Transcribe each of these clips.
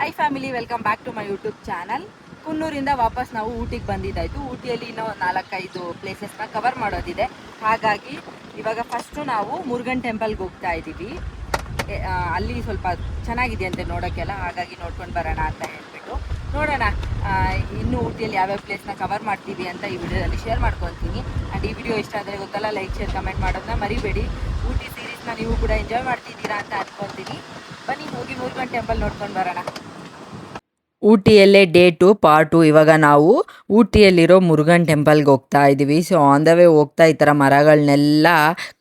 Hi family, welcome back to my YouTube channel. ಕುನ್ನೂರಿಂದ ವಾಪಸ್ ನಾವು ಊಟಿಗೆ ಬಂದಿದ್ದಾಯಿತು. ಊಟಿಯಲ್ಲಿ ಇನ್ನೂ 4-5 ಪ್ಲೇಸಸ್ನ ಕವರ್ ಮಾಡೋದಿದೆ. ಹಾಗಾಗಿ ಇವಾಗ ಫಸ್ಟು ನಾವು ಮುರುಗನ್ ಟೆಂಪಲ್ಗೆ ಹೋಗ್ತಾ ಇದ್ದೀವಿ. ಅಲ್ಲಿ ಸ್ವಲ್ಪ ಚೆನ್ನಾಗಿದೆಯಂತೆ ನೋಡೋಕ್ಕೆಲ್ಲ, ಹಾಗಾಗಿ ನೋಡ್ಕೊಂಡು ಬರೋಣ ಅಂತ ಹೇಳ್ಬಿಟ್ಟು ನೋಡೋಣ. ಇನ್ನೂ ಊಟಿಯಲ್ಲಿ ಯಾವ್ಯಾವ ಪ್ಲೇಸ್ನ ಕವರ್ ಮಾಡ್ತೀವಿ ಅಂತ ಈ ವಿಡಿಯೋದಲ್ಲಿ ಶೇರ್ ಮಾಡ್ಕೊತೀನಿ. ಆ್ಯಂಡ್ ಈ ವಿಡಿಯೋ ಇಷ್ಟ ಆದರೆ ಗೊತ್ತಲ್ಲ, ಲೈಕ್ ಶೇರ್ ಕಮೆಂಟ್ ಮಾಡೋದನ್ನ ಮರಿಬೇಡಿ. ಊಟಿ ಸೀರೀಸ್ನ ನೀವು ಕೂಡ ಎಂಜಾಯ್ ಮಾಡ್ತಿದ್ದೀರಾ ಅಂತ ಅನ್ಕೊತೀನಿ. ಬನ್ನಿ ಹೋಗಿ ಮುರುಗನ್ ಟೆಂಪಲ್ ನೋಡ್ಕೊಂಡು ಬರೋಣ. ಊಟಿಯಲ್ಲೇ ಡೇ 2 ಪಾರ್ಟ್ 2. ಇವಾಗ ನಾವು ಊಟಿಯಲ್ಲಿರೋ ಮುರುಗನ್ ಟೆಂಪಲ್ಗೆ ಹೋಗ್ತಾ ಇದ್ದೀವಿ. ಸೊ ಆನ್ ದ ವೇ ಹೋಗ್ತಾ ಈ ಥರ ಮರಗಳನ್ನೆಲ್ಲ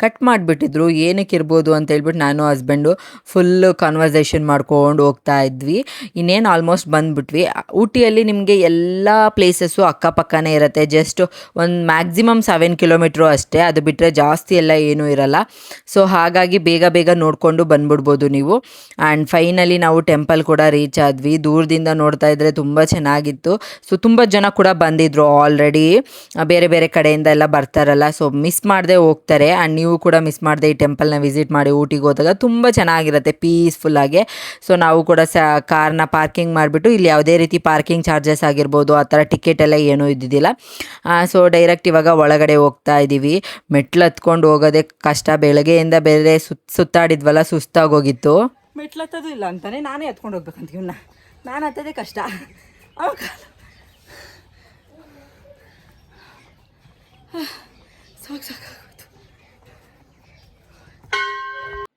ಕಟ್ ಮಾಡಿಬಿಟ್ಟಿದ್ರು. ಏನಕ್ಕೆ ಇರ್ಬೋದು ಅಂತ ಹೇಳ್ಬಿಟ್ಟು ನಾನು ಹಸ್ಬೆಂಡು ಫುಲ್ಲು ಕನ್ವರ್ಸೇಷನ್ ಮಾಡ್ಕೊಂಡು ಹೋಗ್ತಾ ಇದ್ವಿ. ಇನ್ನೇನು ಆಲ್ಮೋಸ್ಟ್ ಬಂದುಬಿಟ್ವಿ. ಊಟಿಯಲ್ಲಿ ನಿಮಗೆ ಎಲ್ಲ ಪ್ಲೇಸಸ್ಸು ಅಕ್ಕಪಕ್ಕನೇ ಇರುತ್ತೆ. ಜಸ್ಟ್ ಒಂದು ಮ್ಯಾಕ್ಸಿಮಮ್ 7 ಕಿಲೋಮೀಟ್ರು ಅಷ್ಟೇ, ಅದು ಬಿಟ್ಟರೆ ಜಾಸ್ತಿ ಎಲ್ಲ ಏನೂ ಇರಲ್ಲ. ಸೊ ಹಾಗಾಗಿ ಬೇಗ ಬೇಗ ನೋಡಿಕೊಂಡು ಬಂದ್ಬಿಡ್ಬೋದು ನೀವು. ಆ್ಯಂಡ್ ಫೈನಲಿ ನಾವು ಟೆಂಪಲ್ ಕೂಡ ರೀಚ್ ಆದ್ವಿ. ದೂರದಿಂದ ನೋಡ್ತಾ ಇದ್ರೆ ತುಂಬ ಚೆನ್ನಾಗಿತ್ತು. ಸೊ ತುಂಬ ಜನ ಕೂಡ ಬಂದಿದ್ರು ಆಲ್ರೆಡಿ, ಬೇರೆ ಬೇರೆ ಕಡೆಯಿಂದ ಎಲ್ಲ ಬರ್ತಾರಲ್ಲ. ಸೊ ಮಿಸ್ ಮಾಡದೆ ಹೋಗ್ತಾರೆ. ಆ್ಯಂಡ್ ನೀವು ಕೂಡ ಮಿಸ್ ಮಾಡದೆ ಈ ಟೆಂಪಲ್ನ ವಿಸಿಟ್ ಮಾಡಿ. ಊಟಿಗೆ ಹೋದಾಗ ತುಂಬ ಚೆನ್ನಾಗಿರುತ್ತೆ ಪೀಸ್ಫುಲ್ಲಾಗೆ. ಸೊ ನಾವು ಕೂಡ ಕಾರ್ನ ಪಾರ್ಕಿಂಗ್ ಮಾಡಿಬಿಟ್ಟು, ಇಲ್ಲಿ ಯಾವುದೇ ರೀತಿ ಪಾರ್ಕಿಂಗ್ ಚಾರ್ಜಸ್ ಆಗಿರ್ಬೋದು ಆ ಥರ ಟಿಕೆಟ್ ಎಲ್ಲ ಏನೂ ಇದ್ದಿದ್ದಿಲ್ಲ. ಸೊ ಡೈರೆಕ್ಟ್ ಇವಾಗ ಒಳಗಡೆ ಹೋಗ್ತಾ ಇದ್ದೀವಿ. ಮೆಟ್ಲು ಹತ್ಕೊಂಡು ಹೋಗೋದೇ ಕಷ್ಟ. ಬೆಳಗ್ಗೆಯಿಂದ ಬೇರೆ ಸುತ್ತಾಡಿದ್ವಲ್ಲ, ಸುಸ್ತಾಗೋಗಿತ್ತು. ಮೆಟ್ಲು ಹತ್ತೋದು ಇಲ್ಲ ಅಂತಾನೆ ನಾನೇ ಹತ್ಕೊಂಡು ಹೋಗ್ಬೇಕಂತ ಇವನ್ನ. ನಾನು ಹತ್ತೋದೇ ಕಷ್ಟ. ಸಾಕಾಗೋದು.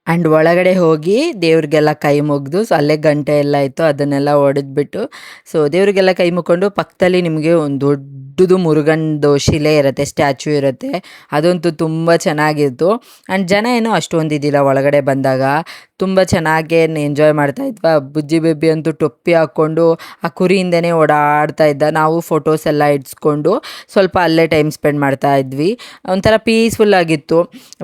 ಆ್ಯಂಡ್ ಒಳಗಡೆ ಹೋಗಿ ದೇವ್ರಿಗೆಲ್ಲ ಕೈ ಮುಗಿದು, ಸೊ ಅಲ್ಲೇ ಗಂಟೆ ಎಲ್ಲ ಇತ್ತು, ಅದನ್ನೆಲ್ಲ ಹೊಡೆದ್ಬಿಟ್ಟು ಸೊ ದೇವ್ರಿಗೆಲ್ಲ ಕೈ ಮುಕ್ಕೊಂಡು ಪಕ್ಕದಲ್ಲಿ ನಿಮಗೆ ಒಂದು ದೊಡ್ಡದು ಮುರುಗನ್ದು ಶಿಲೆ ಇರುತ್ತೆ, ಸ್ಟ್ಯಾಚ್ಯೂ ಇರುತ್ತೆ. ಅದಂತೂ ತುಂಬ ಚೆನ್ನಾಗಿತ್ತು. ಆ್ಯಂಡ್ ಜನ ಏನೂ ಅಷ್ಟೊಂದಿದ್ದಿಲ್ಲ ಒಳಗಡೆ ಬಂದಾಗ. ತುಂಬ ಚೆನ್ನಾಗೇ ಎಂಜಾಯ್ ಮಾಡ್ತಾ ಇದ್ವಾ. ಬುಜ್ಜಿ ಬೇಬಿ ಅಂತೂ ಟೊಪ್ಪಿ ಹಾಕ್ಕೊಂಡು ಆ ಕುರಿಯಿಂದನೇ ಓಡಾಡ್ತಾ ಇದ್ದ. ನಾವು ಫೋಟೋಸ್ ಎಲ್ಲ ಇಡ್ಸ್ಕೊಂಡು ಸ್ವಲ್ಪ ಅಲ್ಲೇ ಟೈಮ್ ಸ್ಪೆಂಡ್ ಮಾಡ್ತಾ ಇದ್ವಿ. ಒಂಥರ ಪೀಸ್ಫುಲ್ಲಾಗಿತ್ತು.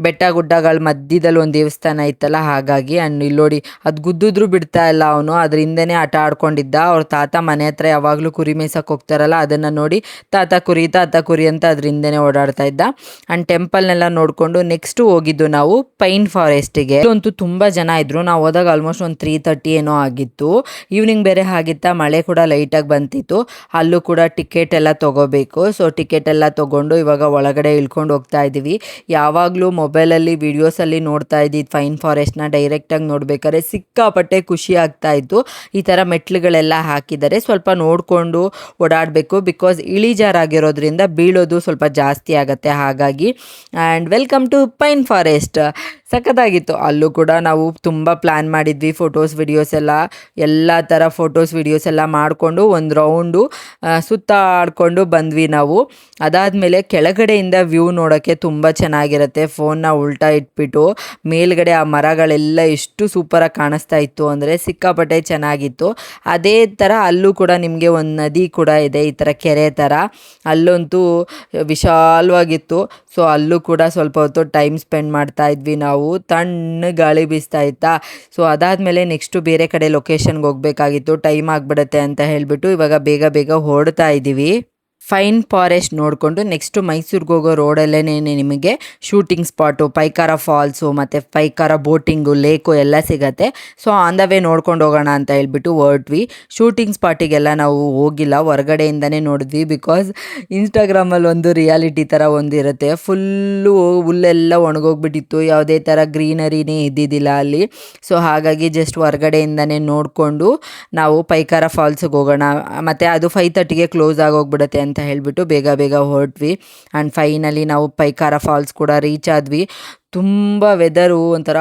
ಬೆಟ್ಟ ಗುಡ್ಡಗಳ ಮಧ್ಯದಲ್ಲಿ ಒಂದು ದೇವಸ್ಥಾನ ಇತ್ತಲ್ಲ, ಹಾಗಾಗಿ. ಆ್ಯಂಡ್ ಇಲ್ಲಿ ನೋಡಿ, ಅದು ಗುದ್ದಿದ್ರು ಬಿಡ್ತಾ ಇಲ್ಲ ಅವನು, ಅದ್ರ ಹಿಂದೆನೇ ಆಟ ಆಡ್ಕೊಂಡಿದ್ದ. ಅವ್ರ ತಾತ ಮನೆ ಹತ್ರ ಯಾವಾಗಲೂ ಕುರಿ ಮೇಯ್ಸಕ್ಕೆ ಹೋಗ್ತಾರಲ್ಲ, ಅದನ್ನು ನೋಡಿ ತಾತ ಕುರಿ ಅಂತ ಅದ್ರ ಹಿಂದೆನೇ ಓಡಾಡ್ತಾ ಇದ್ದ. ಆ್ಯಂಡ್ ಟೆಂಪಲ್ನೆಲ್ಲ ನೋಡಿಕೊಂಡು ನೆಕ್ಸ್ಟು ಹೋಗಿದ್ದು ನಾವು ಪೈನ್ ಫಾರೆಸ್ಟಿಗೆ. ಇಲ್ಲಂತೂ ತುಂಬ ಜನ ಇದ್ರು. ನಾವು ಹೋದಾಗ ಆಲ್ಮೋಸ್ಟ್ ಒಂದು 3:30 ಏನೋ ಆಗಿತ್ತು. ಈವ್ನಿಂಗ್ ಬೇರೆ ಆಗಿತ್ತಾ, ಮಳೆ ಕೂಡ ಲೈಟಾಗಿ ಬಂತಿತ್ತು. ಅಲ್ಲೂ ಕೂಡ ಟಿಕೆಟ್ ಎಲ್ಲ ತೊಗೋಬೇಕು. ಸೊ ಟಿಕೆಟ್ ಎಲ್ಲ ತೊಗೊಂಡು ಇವಾಗ ಒಳಗಡೆ ಇಳ್ಕೊಂಡು ಹೋಗ್ತಾ ಇದ್ದೀವಿ. ಯಾವಾಗಲೂ ಮೊಬೈಲಲ್ಲಿ ವೀಡಿಯೋಸಲ್ಲಿ ನೋಡ್ತಾ ಇದ್ದಿದ್ದು ಪೈನ್ ಫಾರೆಸ್ಟ್ನ ಡೈರೆಕ್ಟಾಗಿ ನೋಡ್ಬೇಕಾದ್ರೆ ಸಿಕ್ಕಾಪಟ್ಟೆ ಖುಷಿ ಆಗ್ತಾ ಇತ್ತು. ಈ ಥರ ಮೆಟ್ಲುಗಳೆಲ್ಲ ಹಾಕಿದ್ದಾರೆ, ಸ್ವಲ್ಪ ನೋಡಿಕೊಂಡು ಓಡಾಡಬೇಕು. ಬಿಕಾಸ್ ಇಳಿಜಾರಾಗಿರೋದ್ರಿಂದ ಬೀಳೋದು ಸ್ವಲ್ಪ ಜಾಸ್ತಿ ಆಗುತ್ತೆ, ಹಾಗಾಗಿ. And welcome to pine forest. ಸಖತ್ತಾಗಿತ್ತು. ಅಲ್ಲೂ ಕೂಡ ನಾವು ತುಂಬ ಪ್ಲ್ಯಾನ್ ಮಾಡಿದ್ವಿ. ಫೋಟೋಸ್ ವಿಡಿಯೋಸ್ ಎಲ್ಲ ಥರ ಫೋಟೋಸ್ ವಿಡಿಯೋಸ್ ಎಲ್ಲ ಮಾಡಿಕೊಂಡು ಒಂದು ರೌಂಡು ಸುತ್ತಾಡಿಕೊಂಡು ಬಂದ್ವಿ ನಾವು. ಅದಾದಮೇಲೆ ಕೆಳಗಡೆಯಿಂದ ವ್ಯೂ ನೋಡೋಕ್ಕೆ ತುಂಬ ಚೆನ್ನಾಗಿರುತ್ತೆ. ಫೋನ್ನ ಉಲ್ಟಾ ಇಟ್ಬಿಟ್ಟು ಮೇಲ್ಗಡೆ ಆ ಮರಗಳೆಲ್ಲ ಎಷ್ಟು ಸೂಪರಾಗಿ ಕಾಣಿಸ್ತಾ ಇತ್ತು ಅಂದರೆ ಸಿಕ್ಕಾಪಟ್ಟೆ ಚೆನ್ನಾಗಿತ್ತು. ಅದೇ ಥರ ಅಲ್ಲೂ ಕೂಡ ನಿಮಗೆ ಒಂದು ನದಿ ಕೂಡ ಇದೆ, ಈ ಥರ ಕೆರೆ ಥರ. ಅಲ್ಲಂತೂ ವಿಶಾಲವಾಗಿತ್ತು. ಸೊ ಅಲ್ಲೂ ಕೂಡ ಸ್ವಲ್ಪ ಹೊತ್ತು ಟೈಮ್ ಸ್ಪೆಂಡ್ ಮಾಡ್ತಾ ಇದ್ವಿ ನಾವು. ತಣ್ಣ ಗಾಳಿ ಬೀಸ್ತಾ ಇತ್ತಾ. ಸೊ ಅದಾದಮೇಲೆ ನೆಕ್ಸ್ಟು ಬೇರೆ ಕಡೆ ಲೊಕೇಶನ್ಗೆ ಹೋಗಬೇಕಾಗಿತ್ತು, ಟೈಮ್ ಆಗಿಬಿಡುತ್ತೆ ಅಂತ ಹೇಳಿಬಿಟ್ಟು ಇವಾಗ ಬೇಗ ಬೇಗ ಹೊರಡ್ತಾ ಇದ್ದೀವಿ. ಪೈನ್ ಫಾರೆಸ್ಟ್ ನೋಡಿಕೊಂಡು ನೆಕ್ಸ್ಟು ಮೈಸೂರಿಗೆ ಹೋಗೋ ರೋಡಲ್ಲೇ ನಿಮಗೆ ಶೂಟಿಂಗ್ ಸ್ಪಾಟು, ಪೈಕಾರ ಫಾಲ್ಸು ಮತ್ತು ಪೈಕಾರ ಬೋಟಿಂಗು, ಲೇಕು ಎಲ್ಲ ಸಿಗತ್ತೆ. ಸೊ ಆನ್ ದ ವೇ ನೋಡ್ಕೊಂಡು ಹೋಗೋಣ ಅಂತ ಹೇಳ್ಬಿಟ್ಟು ಹೊರಟ್ವಿ. ಶೂಟಿಂಗ್ ಸ್ಪಾಟಿಗೆಲ್ಲ ನಾವು ಹೋಗಿಲ್ಲ, ಹೊರಗಡೆಯಿಂದನೇ ನೋಡಿದ್ವಿ. ಬಿಕಾಸ್ ಇನ್ಸ್ಟಾಗ್ರಾಮಲ್ಲಿ ಒಂದು ರಿಯಾಲಿಟಿ ಥರ ಒಂದಿರುತ್ತೆ, ಫುಲ್ಲು ಹುಲ್ಲೆಲ್ಲ ಒಣಗೋಗ್ಬಿಟ್ಟಿತ್ತು, ಯಾವುದೇ ಥರ ಗ್ರೀನರಿನೇ ಇದ್ದಿದ್ದಿಲ್ಲ ಅಲ್ಲಿ. ಸೊ ಹಾಗಾಗಿ ಜಸ್ಟ್ ಹೊರಗಡೆಯಿಂದನೇ ನೋಡಿಕೊಂಡು ನಾವು ಪೈಕಾರ ಫಾಲ್ಸಿಗೆ ಹೋಗೋಣ, ಮತ್ತು ಅದು 5:30ಗೆ ಕ್ಲೋಸ್ ಆಗೋಗ್ಬಿಡುತ್ತೆ ಅಂತ ಹೇಳಿಬಿಟ್ಟು ಬೇಗ ಬೇಗ ಹೊರಟ್ವಿ. ಆ್ಯಂಡ್ ಫೈನಲಿ ನಾವು ಪೈಕಾರ ಫಾಲ್ಸ್ ಕೂಡ ರೀಚ್ ಆದ್ವಿ. ತುಂಬ ವೆದರು ಒಂಥರ,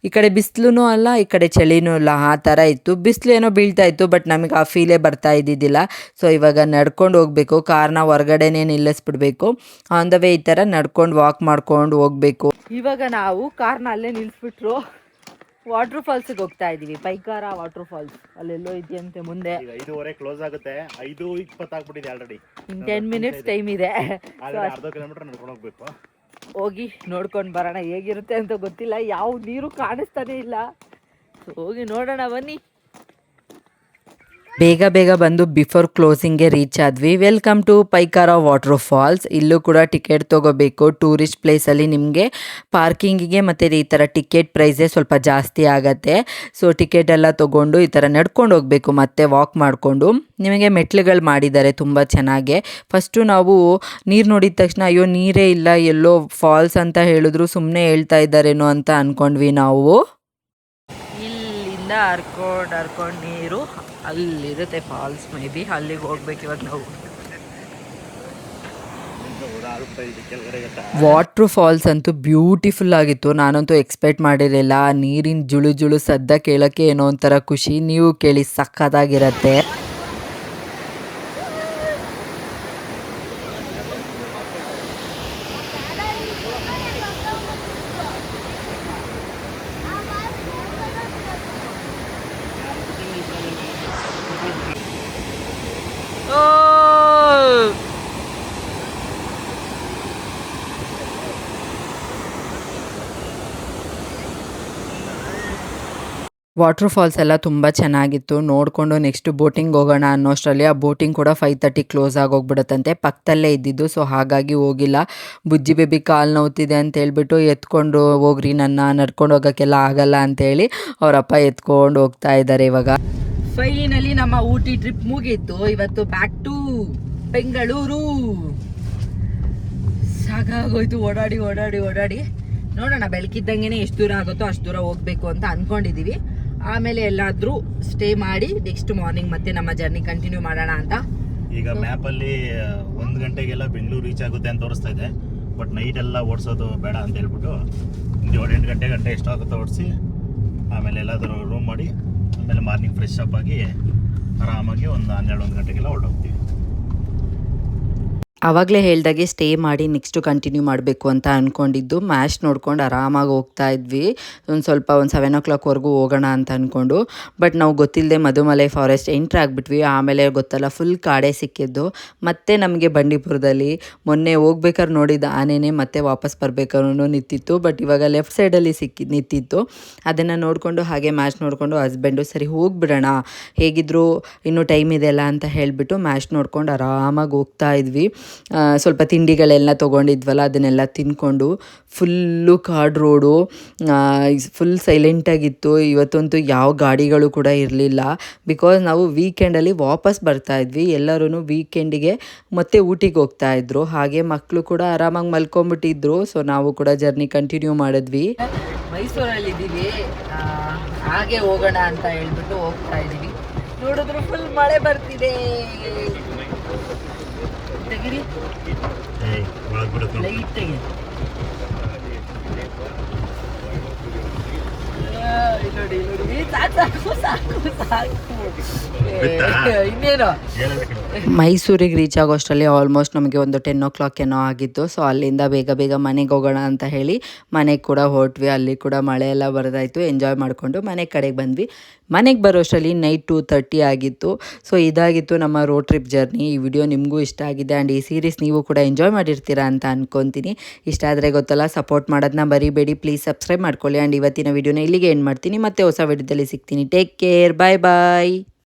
ಈ ಕಡೆ ಬಿಸಿಲೂ ಅಲ್ಲ, ಈ ಕಡೆ ಚಳಿನೂ ಇಲ್ಲ, ಆ ಥರ ಇತ್ತು. ಬಿಸಿಲು ಏನೋ ಬೀಳ್ತಾ ಇತ್ತು, ಬಟ್ ನಮಗೆ ಆ ಫೀಲೇ ಬರ್ತಾ ಇದ್ದಿದ್ದಿಲ್ಲ. ಸೊ ಇವಾಗ ನಡ್ಕೊಂಡು ಹೋಗಬೇಕು, ಕಾರ್ನ ಹೊರಗಡೆನೇ ನಿಲ್ಲಿಸ್ಬಿಡ್ಬೇಕು. ಆನ್ ದ ವೇ ಈ ಥರ ನಡ್ಕೊಂಡು ವಾಕ್ ಮಾಡ್ಕೊಂಡು ಹೋಗಬೇಕು. ಇವಾಗ ನಾವು ಕಾರ್ನ ಅಲ್ಲೇ ನಿಲ್ಲಿಸ್ಬಿಟ್ರು ವಾಟರ್ ಫಾಲ್ಸ್ಗೆ ಹೋಗ್ತಾ ಇದೀವಿ. ಪೈಕಾರ ವಾಟರ್ ಫಾಲ್ಸ್ ಅಲ್ಲೆಲ್ಲೋ ಇದೆಯಂತೆ ಮುಂದೆ. 5:30 ಕ್ಲೋಸ್ ಆಗುತ್ತೆ, 5:20 ಆಗ್ಬಿಟ್ಟಿದೆ ಆಲ್ರೆಡಿ. 10 ಮಿನಿಟ್ಸ್ ಟೈಮ್ ಇದೆ. ಅರ್ಧ ಕಿಲೋಮೀಟರ್ ನಡ್ಕೊಂಡು ಹೋಗ್ಬೇಕು. ಹೋಗಿ ನೋಡ್ಕೊಂಡು ಬರೋಣ, ಹೇಗಿರುತ್ತೆ ಅಂತ ಗೊತ್ತಿಲ್ಲ, ಯಾವ ನೀರು ಕಾಣಿಸ್ತಾನೆ ಇಲ್ಲ. ಹೋಗಿ ನೋಡೋಣ ಬನ್ನಿ. ಬೇಗ ಬೇಗ ಬಂದು ಬಿಫೋರ್ ಕ್ಲೋಸಿಂಗ್ಗೆ ರೀಚ್ ಆದ್ವಿ. Welcome to Paikara water falls. ಇಲ್ಲೂ ಕೂಡ ಟಿಕೆಟ್ ತೊಗೋಬೇಕು. ಟೂರಿಸ್ಟ್ ಪ್ಲೇಸಲ್ಲಿ ನಿಮಗೆ ಪಾರ್ಕಿಂಗಿಗೆ ಮತ್ತು ಈ ಥರ ಟಿಕೆಟ್ ಪ್ರೈಸೇ ಸ್ವಲ್ಪ ಜಾಸ್ತಿ ಆಗುತ್ತೆ. ಸೊ ಟಿಕೆಟ್ ಎಲ್ಲ ತೊಗೊಂಡು ಈ ಥರ ನಡ್ಕೊಂಡು ಹೋಗಬೇಕು, ಮತ್ತೆ ವಾಕ್ ಮಾಡಿಕೊಂಡು. ನಿಮಗೆ ಮೆಟ್ಲುಗಳು ಮಾಡಿದ್ದಾರೆ ತುಂಬ ಚೆನ್ನಾಗೆ. ಫಸ್ಟು ನಾವು ನೀರು ನೋಡಿದ ತಕ್ಷಣ ಅಯ್ಯೋ ನೀರೇ ಇಲ್ಲ, ಎಲ್ಲೋ ಫಾಲ್ಸ್ ಅಂತ ಹೇಳಿದ್ರು, ಸುಮ್ಮನೆ ಹೇಳ್ತಾ ಇದ್ದಾರೇನೋ ಅಂತ ಅಂದ್ಕೊಂಡ್ವಿ ನಾವು. ಇಲ್ಲಿಂದ ಹರ್ಕೊಂಡು ನೀರು ಅಲ್ಲಿರುತ್ತೆ ಫಾಲ್ಸ್, ಮೇ ಬಿ ಅಲ್ಲಿಗೆ ಹೋಗ್ಬೇಕು ಇವಾಗ ನಾವು. ವಾಟ್ರ್ ಫಾಲ್ಸ್ ಅಂತೂ ಬ್ಯೂಟಿಫುಲ್ ಆಗಿತ್ತು. ನಾನಂತೂ ಎಕ್ಸ್ಪೆಕ್ಟ್ ಮಾಡಿರಲಿಲ್ಲ. ನೀರಿನ ಜುಳು ಜುಳು ಸದ್ದ ಕೇಳೋಕ್ಕೆ ಏನೋ ಒಂಥರ ಖುಷಿ. ನೀವು ಕೇಳಿ, ಸಕ್ಕತ್ತಾಗಿರತ್ತೆ. ವಾಟರ್ ಫಾಲ್ಸ್ ಎಲ್ಲ ತುಂಬ ಚೆನ್ನಾಗಿತ್ತು. ನೋಡಿಕೊಂಡು ನೆಕ್ಸ್ಟ್ ಬೋಟಿಂಗ್ ಹೋಗೋಣ ಅನ್ನೋಷ್ಟರಲ್ಲಿ ಆ ಬೋಟಿಂಗ್ ಕೂಡ 5:30 ಕ್ಲೋಸ್ ಆಗೋಗ್ಬಿಡುತ್ತಂತೆ. ಪಕ್ಕದಲ್ಲೇ ಇದ್ದಿದ್ದು, ಸೊ ಹಾಗಾಗಿ ಹೋಗಿಲ್ಲ. ಬುಜ್ಜಿ ಬೇಬಿ ಕಾಲು ನೋವ್ತಿದೆ ಅಂತ ಹೇಳ್ಬಿಟ್ಟು ಎತ್ಕೊಂಡು ಹೋಗ್ರಿ, ನನ್ನ ನಡ್ಕೊಂಡು ಹೋಗೋಕ್ಕೆಲ್ಲ ಆಗಲ್ಲ ಅಂತೇಳಿ ಅವರಪ್ಪ ಎತ್ಕೊಂಡು ಹೋಗ್ತಾ ಇದ್ದಾರೆ. ಇವಾಗ ಫೈನಲಿ ನಮ್ಮ ಊಟಿ ಟ್ರಿಪ್ ಮುಗೀತು. ಇವತ್ತು ಬ್ಯಾಕ್ ಟು ಬೆಂಗಳೂರು. ಸಾಕಾಗೋಯ್ತು ಓಡಾಡಿ ಓಡಾಡಿ ಓಡಾಡಿ. ನೋಡೋಣ ಬೆಳಕಿದ್ದಂಗೆ ಎಷ್ಟು ದೂರ ಆಗುತ್ತೋ ಅಷ್ಟು ದೂರ ಹೋಗ್ಬೇಕು ಅಂತ ಅಂದ್ಕೊಂಡಿದ್ದೀವಿ. ಆಮೇಲೆ ಎಲ್ಲಾದ್ರೂ ಸ್ಟೇ ಮಾಡಿ ನೆಕ್ಸ್ಟ್ ಮಾರ್ನಿಂಗ್ ಮತ್ತೆ ನಮ್ಮ ಜರ್ನಿ ಕಂಟಿನ್ಯೂ ಮಾಡೋಣ ಅಂತ. ಈಗ ಮ್ಯಾಪ್ ಅಲ್ಲಿ 1 ಗಂಟೆಗೆಲ್ಲ ಬೆಂಗಳೂರು ರೀಚ್ ಆಗುತ್ತೆ ಅಂತ ತೋರಿಸ್ತಾ ಇದೆ. ಬಟ್ ನೈಟ್ ಎಲ್ಲ ಓಡಿಸೋದು ಬೇಡ ಅಂತ ಹೇಳ್ಬಿಟ್ಟು 7-8 ಗಂಟೆ ಎಷ್ಟಾಗುತ್ತೋ ಓಡಿಸಿ ಆಮೇಲೆ ಎಲ್ಲಾದರೂ ರೂಮ್ ಮಾಡಿ ಆಮೇಲೆ ಮಾರ್ನಿಂಗ್ ಫ್ರೆಶ್ ಅಪ್ ಆಗಿ ಆರಾಮಾಗಿ ಒಂದು 12-1 ಗಂಟೆಗೆಲ್ಲ ಹೊರಟೋಗ್ತೀವಿ. ಆವಾಗಲೇ ಹೇಳ್ದಾಗೆ ಸ್ಟೇ ಮಾಡಿ ನೆಕ್ಸ್ಟು ಕಂಟಿನ್ಯೂ ಮಾಡಬೇಕು ಅಂತ ಅಂದ್ಕೊಂಡಿದ್ದು. ಮ್ಯಾಚ್ ನೋಡ್ಕೊಂಡು ಆರಾಮಾಗಿ ಹೋಗ್ತಾ ಇದ್ವಿ. ಒಂದು 7 o'clockವರೆಗೂ ಹೋಗೋಣ ಅಂತ ಅಂದ್ಕೊಂಡು. ಬಟ್ ನಾವು ಗೊತ್ತಿಲ್ಲದೆ ಮಧುಮಲೈ ಫಾರೆಸ್ಟ್ ಎಂಟ್ರ್ ಆಗಿಬಿಟ್ವಿ. ಆಮೇಲೆ ಗೊತ್ತಲ್ಲ ಫುಲ್ ಕಾಡೇ ಸಿಕ್ಕಿದ್ದು. ಮತ್ತೆ ನಮಗೆ ಬಂಡೀಪುರದಲ್ಲಿ ಮೊನ್ನೆ ಹೋಗ್ಬೇಕಾದ್ರೆ ನೋಡಿದ ಆನೆನೇ ಮತ್ತೆ ವಾಪಸ್ ಬರ್ಬೇಕಾದ್ರೂ ನಿಂತಿತ್ತು. ಬಟ್ ಇವಾಗ ಲೆಫ್ಟ್ ಸೈಡಲ್ಲಿ ನಿಂತಿತ್ತು. ಅದನ್ನು ನೋಡಿಕೊಂಡು ಹಾಗೆ ಮ್ಯಾಚ್ ನೋಡಿಕೊಂಡು ಹಸ್ಬೆಂಡು ಸರಿ ಹೋಗ್ಬಿಡೋಣ, ಹೇಗಿದ್ರು ಇನ್ನೂ ಟೈಮ್ ಇದೆಯಲ್ಲ ಅಂತ ಹೇಳಿಬಿಟ್ಟು ಮ್ಯಾಚ್ ನೋಡ್ಕೊಂಡು ಆರಾಮಾಗಿ ಹೋಗ್ತಾ ಇದ್ವಿ. ಸ್ವಲ್ಪ ತಿಂಡಿಗಳೆಲ್ಲ ತೊಗೊಂಡಿದ್ವಲ್ಲ ಅದನ್ನೆಲ್ಲ ತಿಂದ್ಕೊಂಡು ಫುಲ್ಲು ಕಾಡು ರೋಡು, ಫುಲ್ ಸೈಲೆಂಟಾಗಿತ್ತು. ಇವತ್ತಂತೂ ಯಾವ ಗಾಡಿಗಳು ಕೂಡ ಇರಲಿಲ್ಲ. ಬಿಕಾಸ್ ನಾವು ವೀಕೆಂಡಲ್ಲಿ ವಾಪಸ್ ಬರ್ತಾಯಿದ್ವಿ. ಎಲ್ಲರೂ ವೀಕೆಂಡಿಗೆ ಮತ್ತೆ ಊಟಿಗೆ ಹೋಗ್ತಾಯಿದ್ರು. ಹಾಗೆ ಮಕ್ಕಳು ಕೂಡ ಆರಾಮಾಗಿ ಮಲ್ಕೊಂಬಿಟ್ಟಿದ್ರು. ಸೊ ನಾವು ಕೂಡ ಜರ್ನಿ ಕಂಟಿನ್ಯೂ ಮಾಡಿದ್ವಿ. ಮೈಸೂರಲ್ಲಿದ್ದೀವಿ, ಹಾಗೆ ಹೋಗೋಣ ಅಂತ ಹೇಳ್ಬಿಟ್ಟು ಹೋಗ್ತಾ ಇದ್ದೀವಿ. ನೋಡಿದ್ರು ಫುಲ್ ಮಳೆ ಬರ್ತಿದೆ. ತೆಗಿರಿ ಲೈಟಾಗಿ. ನೋಡಿ ನೋಡಿ, ಸಾಕು ಸಾಕು ಸಾಕು, ಇನ್ನೇನು. ಮೈಸೂರಿಗೆ ರೀಚ್ ಆಗೋಷ್ಟರಲ್ಲಿ ಆಲ್ಮೋಸ್ಟ್ ನಮಗೆ ಒಂದು 10 o'clock ಏನೋ ಆಗಿತ್ತು. ಸೊ ಅಲ್ಲಿಂದ ಬೇಗ ಬೇಗ ಮನೆಗೆ ಹೋಗೋಣ ಅಂತ ಹೇಳಿ ಮನೆಗೆ ಕೂಡ ಹೊರಟ್ವಿ. ಅಲ್ಲಿ ಕೂಡ ಮಳೆ ಎಲ್ಲ ಬರೋದಾಯಿತು. ಎಂಜಾಯ್ ಮಾಡಿಕೊಂಡು ಮನೆ ಕಡೆಗೆ ಬಂದ್ವಿ. ಮನೆಗೆ ಬರೋಷ್ಟರಲ್ಲಿ ನೈಟ್ 2:30 ಆಗಿತ್ತು. ಸೊ ಇದಾಗಿತ್ತು ನಮ್ಮ ರೋಡ್ ಟ್ರಿಪ್ ಜರ್ನಿ. ಈ ವಿಡಿಯೋ ನಿಮಗೂ ಇಷ್ಟ ಆಗಿದೆ ಆ್ಯಂಡ್ ಈ ಸೀರೀಸ್ ನೀವು ಕೂಡ ಎಂಜಾಯ್ ಮಾಡಿರ್ತೀರಾ ಅಂತ ಅಂದ್ಕೊತೀನಿ. ಇಷ್ಟ ಆದರೆ ಗೊತ್ತಲ್ಲ, ಸಪೋರ್ಟ್ ಮಾಡೋದನ್ನ ಮರಿಬೇಡಿ. ಪ್ಲೀಸ್ ಸಬ್ಸ್ಕ್ರೈಬ್ ಮಾಡ್ಕೊಳ್ಳಿ. ಆ್ಯಂಡ್ ಇವತ್ತಿನ ವಿಡಿಯೋನ ಇಲ್ಲಿಗೆ ಎಂಡ್ ಮಾಡ್ತೀನಿ. ಮತ್ತೆ ಹೊಸ ವಿಡಿಯೋದಲ್ಲಿ ಸಿಗ್ತೀನಿ. ಟೇಕ್ ಕೇರ್, ಬಾಯ್ ಬಾಯ್.